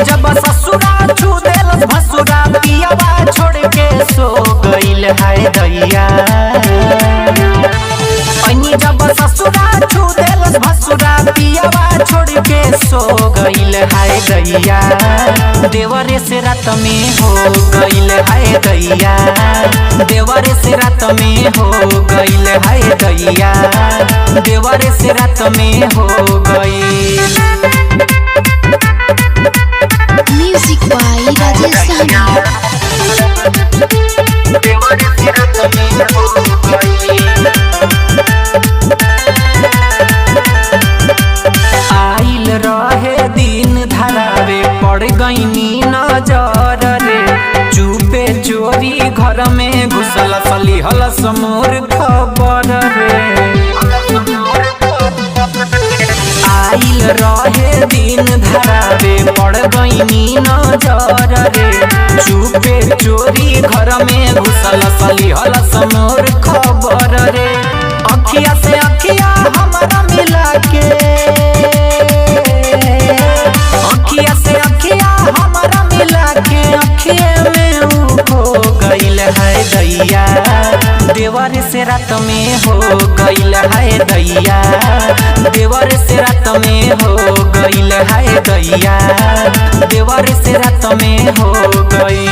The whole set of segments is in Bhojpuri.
जब ससुरा छू देलस भसुरा पियावा छोड़ के सो गइल हाय दैया। जब ससुरा छू देलस भसुरा पियावा छोड़ के सो गइल हाय दैया। देवरे से रात में हो गइल हाय दैया। देवरे से रात में हो गइल हाय दैया। देवरे से रात में हो गइल। Music by Rajesh Sahni. आइल रहे दिन धरावे पड़ गईनी नजर रे। चुपे चोरी घर में घुसल सलीहल समोर खबर रे। आइल रहे दिन धरावे पड़ गईनी नजर रे। चुपे चोरी घर में घुसल सलीहल समोर खबर रे। अखिया से अखिया हमारा मिला के, अखिया से अखिया हमारा मिला के अखिए में ऊ खो गइल है दैया। देवर से रात में हो गइल है दैया। देवर से रात में हो गइल है दैया। देवर से रात में हो गइल।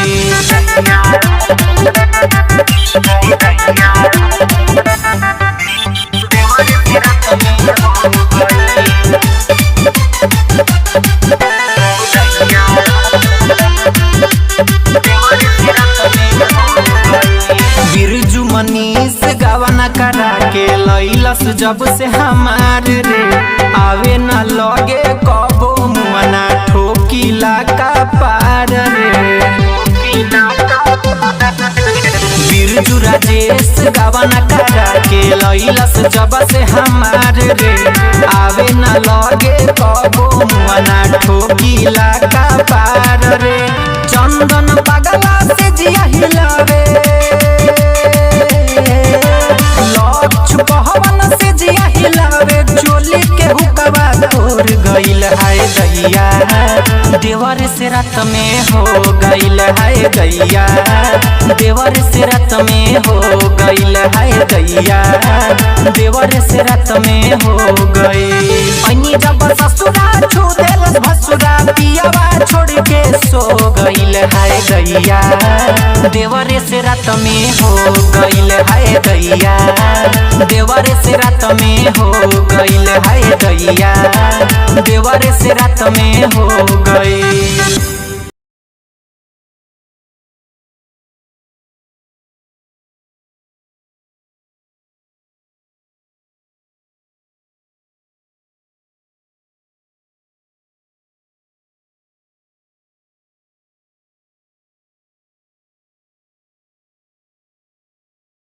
बिरजू मनीष गवाना करा के लैलस जब से हमार रे। आवे न लगे कबो मुआना ठोकीला का पार रे। बिरजू राजेश गवाना करा के लैलस जब से हमार रे। आवे न लगे कबो मुआना ठोकीला का पार रे। चंदन पगला से जिया हिलावे, लक्ष्य पहवन से जिया हिलावे। चोली के हुकवा तोड़ गइल हाय दैया। देवर से रात में हो गइल हाय दैया। देवर से रात में हो गइल हाय दैया। देवर से रात में हो गइल। जब ससुरा छू देलस भसुरा पियावा छोड़ के सो गइल हाय दैया। देवर से रात में हो गइल हाय दैया। देवर से रात में हो गइल हाय दैया। देवर से रात में हो गइल।